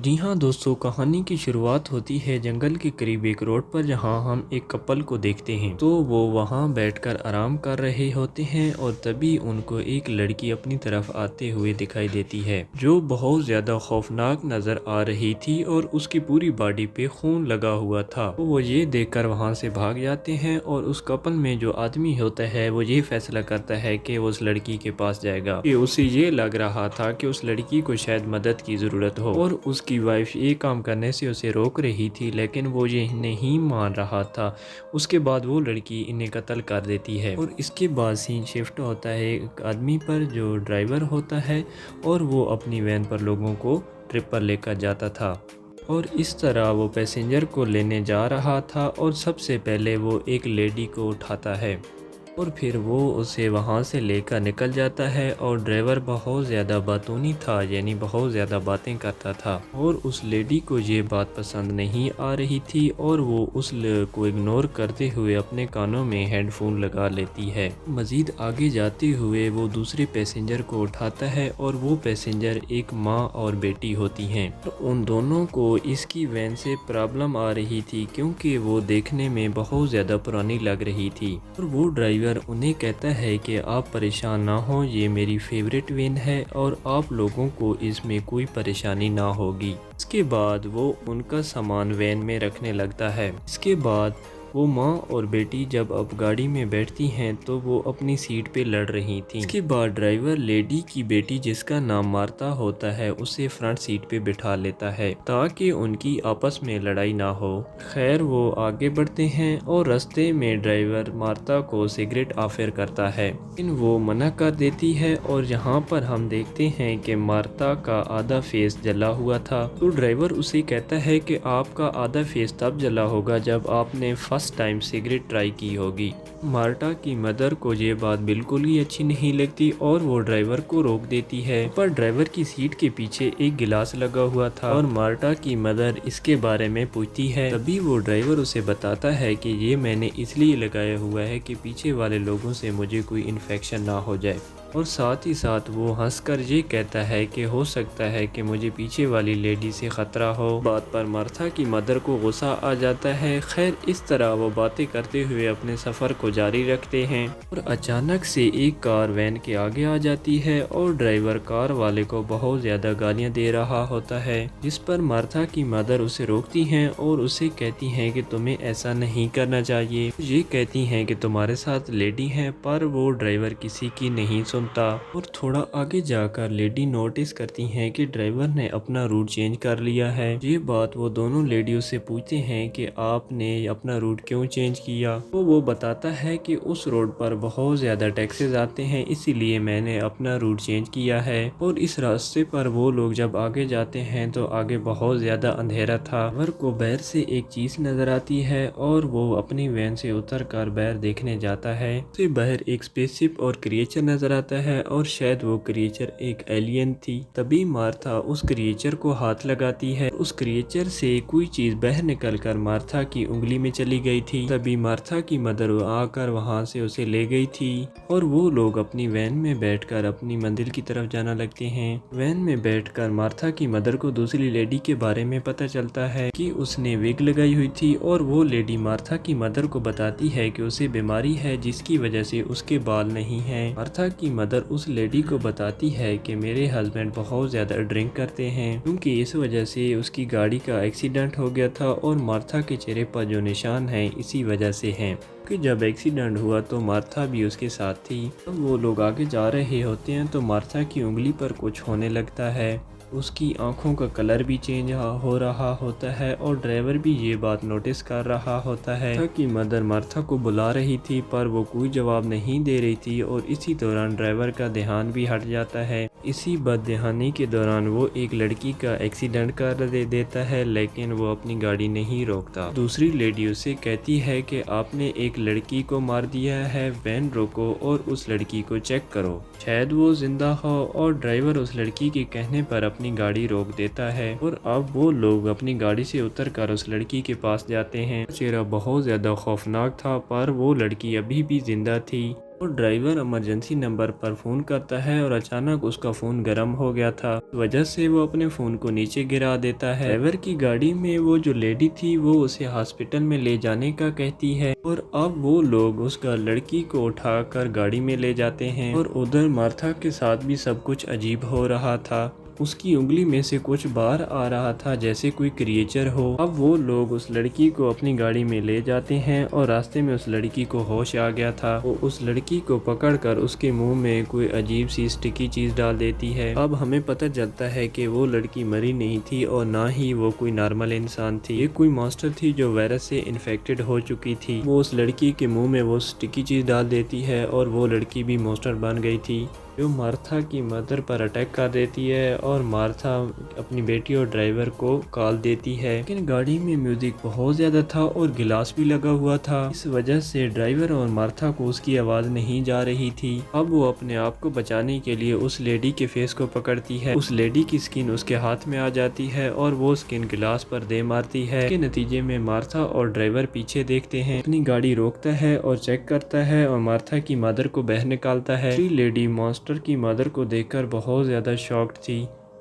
जी हाँ दोस्तों, कहानी की शुरुआत होती है जंगल के करीब एक रोड पर, जहाँ हम एक कपल को देखते हैं। तो वो वहाँ बैठकर आराम कर रहे होते हैं और तभी उनको एक लड़की अपनी तरफ आते हुए दिखाई देती है, जो बहुत ज़्यादा खौफनाक नज़र आ रही थी और उसकी पूरी बॉडी पे खून लगा हुआ था। तो वो ये देखकर वहाँ से भाग जाते हैं और उस कपल में जो आदमी होता है वो ये फैसला करता है कि वो उस लड़की के पास जाएगा, कि उसे ये लग रहा था कि उस लड़की को शायद मदद की ज़रूरत हो और उसकी वाइफ ये काम करने से उसे रोक रही थी, लेकिन वो ये नहीं मान रहा था। उसके बाद वो लड़की इन्हें कत्ल कर देती है और इसके बाद सीन शिफ्ट होता है एक आदमी पर जो ड्राइवर होता है और वो अपनी वैन पर लोगों को ट्रिप पर लेकर जाता था। और इस तरह वो पैसेंजर को लेने जा रहा था और सबसे पहले वो एक लेडी को उठाता है और फिर वो उसे वहाँ से लेकर निकल जाता है। और ड्राइवर बहुत ज़्यादा बातूनी था, यानी बहुत ज़्यादा बातें करता था और उस लेडी को ये बात पसंद नहीं आ रही थी और वो को इग्नोर करते हुए अपने कानों में हेडफोन लगा लेती है। मज़ीद आगे जाते हुए वो दूसरे पैसेंजर को उठाता है और वो पैसेंजर एक माँ और बेटी होती हैं। तो उन दोनों को इसकी वैन से प्रॉब्लम आ रही थी क्योंकि वो देखने में बहुत ज़्यादा पुरानी लग रही थी। और वो ड्राइवर उन्हें कहता है कि आप परेशान ना हो, ये मेरी फेवरेट वैन है और आप लोगों को इसमें कोई परेशानी ना होगी। इसके बाद वो उनका सामान वैन में रखने लगता है। इसके बाद वो माँ और बेटी जब अब गाड़ी में बैठती हैं तो वो अपनी सीट पे लड़ रही थी। इसके बाद ड्राइवर लेडी की बेटी, जिसका नाम मार्ता होता है, उसे फ्रंट सीट पे बिठा लेता है ताकि उनकी आपस में लड़ाई ना हो। खैर वो आगे बढ़ते हैं और रास्ते में ड्राइवर मार्ता को सिगरेट ऑफर करता है, लेकिन वो मना कर देती है। और यहाँ पर हम देखते हैं कि मार्ता का आधा फेस जला हुआ था। तो ड्राइवर उसे कहता है कि आपका आधा फेस तब जला होगा जब आपने फर्स्ट टाइम सिगरेट ट्राई की होगी। मार्टा की मदर को ये बात बिल्कुल ही अच्छी नहीं लगती और वो ड्राइवर को रोक देती है, पर ड्राइवर की सीट के पीछे एक गिलास लगा हुआ था और मार्टा की मदर इसके बारे में पूछती है। तभी वो ड्राइवर उसे बताता है कि ये मैंने इसलिए लगाया हुआ है कि पीछे वाले लोगों से मुझे कोई इन्फेक्शन ना हो जाए। और साथ ही साथ वो हंसकर ये कहता है कि हो सकता है कि मुझे पीछे वाली लेडी से खतरा हो। बात पर मार्था की मदर को गुस्सा आ जाता है। खैर इस तरह वो बातें करते हुए अपने सफ़र को जारी रखते हैं और अचानक से एक कार वैन के आगे आ जाती है और ड्राइवर कार वाले को बहुत ज़्यादा गालियाँ दे रहा होता है, जिस पर मार्था की मदर उसे रोकती हैं और उसे कहती हैं कि तुम्हें ऐसा नहीं करना चाहिए। ये कहती हैं कि तुम्हारे साथ लेडी हैं, पर वो ड्राइवर किसी की नहीं सुनता। और थोड़ा आगे जाकर लेडी नोटिस करती हैं कि ड्राइवर ने अपना रूट चेंज कर लिया है। ये बात वो दोनों लेडियों से पूछते हैं कि आपने अपना रूट क्यों चेंज किया। तो वो बताता है कि उस रोड पर बहुत ज़्यादा टैक्सेस आते हैं, इसीलिए मैंने अपना रूट चेंज किया है। और इस रास्ते पर वो लोग जब आगे जाते हैं तो आगे बहुत ज़्यादा अंधेरा था। ड्राइवर को बाहर से एक चीज़ नज़र आती है और वो अपनी वैन से उतर कर बाहर देखने जाता है। उससे बाहर एक स्पेसशिप और क्रिएचर नज़र आता है और शायद वो क्रिएचर एक एलियन थी। तभी मार्था उस क्रिएचर को हाथ लगाती है। उस क्रिएचर से कोई चीज बाहर निकलकर मार्था की उंगली में चली गई थी। तभी मार्था की मदर आकर वहां से उसे ले गई थी और वो लोग अपनी वैन में बैठकर अपनी मंजिल की तरफ जाना लगते हैं। वैन में बैठकर मार्था की मदर को दूसरी लेडी के बारे में पता चलता है कि उसने विग लगाई हुई थी और वो लेडी मार्था की मदर को बताती है कि उसे बीमारी है जिसकी वजह से उसके बाल नहीं है। मार्था की मदर उस लेडी को बताती है कि मेरे हस्बैंड बहुत ज़्यादा ड्रिंक करते हैं, क्योंकि इस वजह से उसकी गाड़ी का एक्सीडेंट हो गया था और मार्था के चेहरे पर जो निशान हैं इसी वजह से हैं। कि जब एक्सीडेंट हुआ तो मार्था भी उसके साथ थी। तब वो लोग आगे जा रहे होते हैं तो मार्था की उंगली पर कुछ होने लगता है। उसकी आंखों का कलर भी चेंज हो रहा होता है और ड्राइवर भी ये बात नोटिस कर रहा होता है कि मदर मार्था को बुला रही थी, पर वो कोई जवाब नहीं दे रही थी। और इसी दौरान ड्राइवर का ध्यान भी हट जाता है। इसी बदध्यानी के दौरान वो एक लड़की का एक्सीडेंट कर देता है, लेकिन वो अपनी गाड़ी नहीं रोकता। दूसरी लेडी उसे कहती है कि आपने एक लड़की को मार दिया है, वैन रोको और उस लड़की को चेक करो, शायद वो जिंदा हो। और ड्राइवर उस लड़की के कहने पर अपनी गाड़ी रोक देता है और अब वो लोग अपनी गाड़ी से उतरकर उस लड़की के पास जाते हैं। चेहरा बहुत ज्यादा खौफनाक था, पर वो लड़की अभी भी जिंदा थी। और ड्राइवर इमरजेंसी नंबर पर फ़ोन करता है और अचानक उसका फ़ोन गर्म हो गया था। इस वजह से वो अपने फ़ोन को नीचे गिरा देता है। ड्राइवर की गाड़ी में वो जो लेडी थी वो उसे हॉस्पिटल में ले जाने का कहती है और अब वो लोग उसका लड़की को उठाकर गाड़ी में ले जाते हैं। और उधर मार्था के साथ भी सब कुछ अजीब हो रहा था। उसकी उंगली में से कुछ बाहर आ रहा था जैसे कोई क्रिएचर हो। अब वो लोग उस लड़की को अपनी गाड़ी में ले जाते हैं और रास्ते में उस लड़की को होश आ गया था। वो उस लड़की को पकड़कर उसके मुंह में कोई अजीब सी स्टिकी चीज डाल देती है। अब हमें पता चलता है कि वो लड़की मरी नहीं थी और ना ही वो कोई नॉर्मल इंसान थी। ये कोई मॉन्स्टर थी जो वायरस से इन्फेक्टेड हो चुकी थी। वो उस लड़की के मुंह में वो स्टिकी चीज डाल देती है और वो लड़की भी मॉन्स्टर बन गई थी जो मार्था की मदर पर अटैक कर देती है। और मार्था अपनी बेटी और ड्राइवर को कॉल देती है, लेकिन गाड़ी में म्यूजिक बहुत ज्यादा था और गिलास भी लगा हुआ था। इस वजह से ड्राइवर और मार्था को उसकी आवाज नहीं जा रही थी। अब वो अपने आप को बचाने के लिए उस लेडी के फेस को पकड़ती है। उस लेडी की स्किन उसके हाथ में आ जाती है और वो स्किन गिलास पर दे मारती है। इसके नतीजे में मार्था और ड्राइवर पीछे देखते हैं। अपनी गाड़ी रोकता है और चेक करता है और मार्था की मदर को बाहर निकालता है। लेडी मॉन्स्टर की मदर को देखकर बहुत ज्यादा शॉक्ड थी।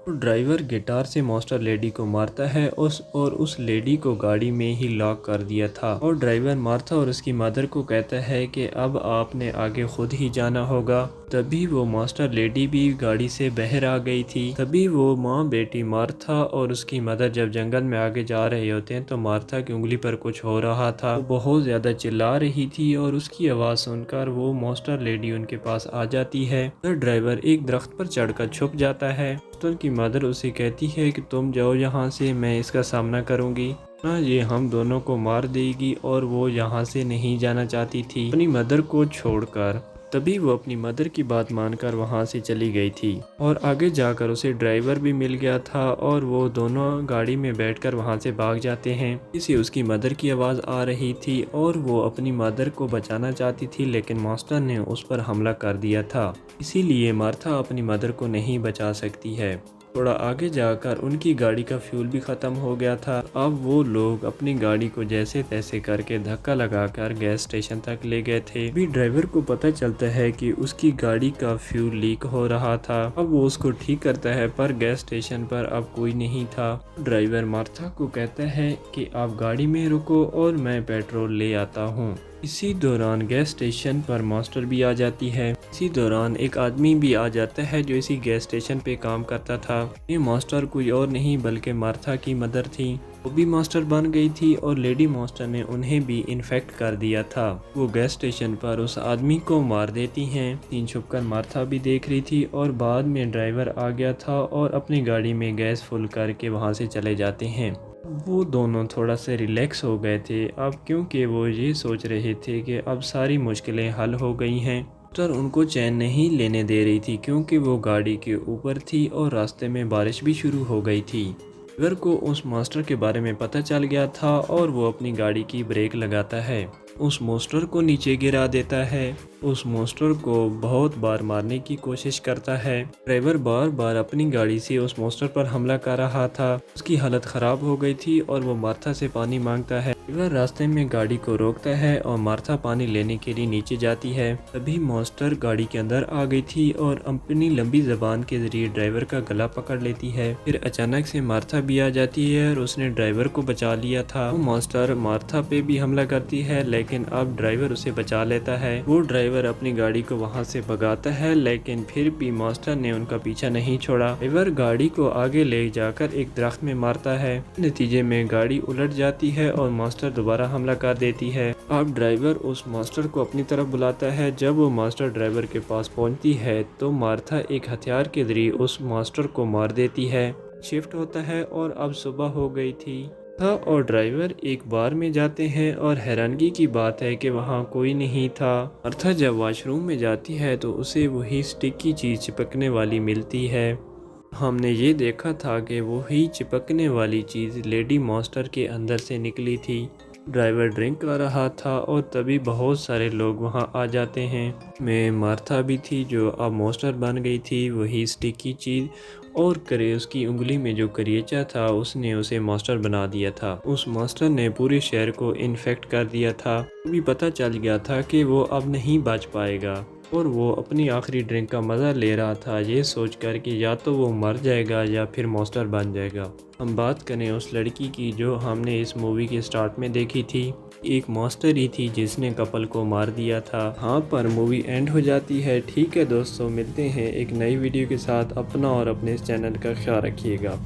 तो ड्राइवर गिटार से मॉन्स्टर लेडी को मारता है और उस लेडी को गाड़ी में ही लॉक कर दिया था। और ड्राइवर मार्था और उसकी मदर को कहता है कि अब आपने आगे खुद ही जाना होगा। तभी वो मॉन्स्टर लेडी भी गाड़ी से बाहर आ गई थी। तभी वो माँ बेटी मार्था और उसकी मदर जब जंगल में आगे जा रहे होते हैं तो मार्था की उंगली पर कुछ हो रहा था। वो बहुत ज्यादा चिल्ला रही थी और उसकी आवाज सुनकर वो मॉन्स्टर लेडी उनके पास आ जाती है। तो ड्राइवर एक दरख्त पर चढ़कर छुप जाता है। मॉन्स्टर की मदर उसे कहती है कि तुम जाओ यहाँ से, मैं इसका सामना करूंगी ना, ये हम दोनों को मार देगी। और वो यहाँ से नहीं जाना चाहती थी अपनी मदर को छोड़कर। तभी वो अपनी मदर की बात मानकर वहाँ से चली गई थी और आगे जाकर उसे ड्राइवर भी मिल गया था और वो दोनों गाड़ी में बैठकर वहाँ से भाग जाते हैं। इसे उसकी मदर की आवाज़ आ रही थी और वो अपनी मदर को बचाना चाहती थी, लेकिन मॉन्स्टर ने उस पर हमला कर दिया था। इसीलिए मार्था अपनी मदर को नहीं बचा सकती है। थोड़ा आगे जाकर उनकी गाड़ी का फ्यूल भी ख़त्म हो गया था। अब वो लोग अपनी गाड़ी को जैसे तैसे करके धक्का लगाकर गैस स्टेशन तक ले गए थे। भी ड्राइवर को पता चलता है कि उसकी गाड़ी का फ्यूल लीक हो रहा था। अब वो उसको ठीक करता है पर गैस स्टेशन पर अब कोई नहीं था। ड्राइवर मार्था को कहता है कि आप गाड़ी में रुको और मैं पेट्रोल ले आता हूँ। इसी दौरान गैस स्टेशन पर मॉन्स्टर भी आ जाती है। इसी दौरान एक आदमी भी आ जाता है जो इसी गैस स्टेशन पे काम करता था। ये मॉन्स्टर कोई और नहीं बल्कि मार्था की मदर थी। वो भी मॉन्स्टर बन गई थी और लेडी मॉन्स्टर ने उन्हें भी इन्फेक्ट कर दिया था। वो गैस स्टेशन पर उस आदमी को मार देती हैं। तीन छुपकर मार्था भी देख रही थी और बाद में ड्राइवर आ गया था और अपनी गाड़ी में गैस फुल करके वहाँ से चले जाते हैं। वो दोनों थोड़ा सा रिलैक्स हो गए थे अब, क्योंकि वो ये सोच रहे थे कि अब सारी मुश्किलें हल हो गई हैं। डॉक्टर उनको चैन नहीं लेने दे रही थी क्योंकि वो गाड़ी के ऊपर थी और रास्ते में बारिश भी शुरू हो गई थी। ड्राइवर को उस मास्टर के बारे में पता चल गया था और वो अपनी गाड़ी की ब्रेक लगाता है, उस मॉन्स्टर को नीचे गिरा देता है। उस मॉन्स्टर को बहुत बार मारने की कोशिश करता है। ड्राइवर बार बार अपनी गाड़ी से उस मॉन्स्टर पर हमला कर रहा था। उसकी हालत खराब हो गई थी और वो मार्था से पानी मांगता है। ड्राइवर रास्ते में गाड़ी को रोकता है और मार्था पानी लेने के लिए नीचे जाती है। तभी मॉन्स्टर गाड़ी के अंदर आ गई थी और अपनी लंबी जबान के जरिए ड्राइवर का गला पकड़ लेती है। फिर अचानक से मार्था भी आ जाती है और उसने ड्राइवर को बचा लिया था। वो मॉन्स्टर मार्था पे भी हमला करती है लेकिन अब ड्राइवर उसे बचा लेता है। वो ड्राइवर अपनी गाड़ी को वहां से भगाता है लेकिन फिर भी मॉन्स्टर ने उनका पीछा नहीं छोड़ा। ड्राइवर गाड़ी को आगे ले जाकर एक दरख्त में मारता है। नतीजे में गाड़ी उलट जाती है और मॉन्स्टर दोबारा हमला कर देती है। अब ड्राइवर उस मॉन्स्टर को अपनी तरफ बुलाता है। जब वो मॉन्स्टर ड्राइवर के पास पहुंचती है तो मार्था एक हथियार के जरिए उस मॉन्स्टर को मार देती है। शिफ्ट होता है और अब सुबह हो गई थी था और ड्राइवर एक बार में जाते हैं और हैरानगी की बात है कि वहाँ कोई नहीं था। मार्था जब वॉशरूम में जाती है तो उसे वही स्टिकी चीज चिपकने वाली मिलती है। हमने ये देखा था कि वही चिपकने वाली चीज़ लेडी मॉन्स्टर के अंदर से निकली थी। ड्राइवर ड्रिंक कर रहा था और तभी बहुत सारे लोग वहां आ जाते हैं। मैं मार्था भी थी जो अब मॉन्स्टर बन गई थी, वही स्टिकी चीज़ और करे उसकी उंगली में जो करिएचा था उसने उसे मॉन्स्टर बना दिया था। उस मॉन्स्टर ने पूरे शहर को इन्फेक्ट कर दिया था। भी पता चल गया था कि वो अब नहीं बच पाएगा। और वो अपनी आखिरी ड्रिंक का मज़ा ले रहा था, ये सोच कर कि या तो वो मर जाएगा या फिर मॉन्स्टर बन जाएगा। हम बात करें उस लड़की की जो हमने इस मूवी के स्टार्ट में देखी थी, एक मॉन्स्टर ही थी जिसने कपल को मार दिया था। हाँ, पर मूवी एंड हो जाती है। ठीक है दोस्तों, मिलते हैं एक नई वीडियो के साथ। अपना और अपने इस चैनल का ख्याल रखिएगा।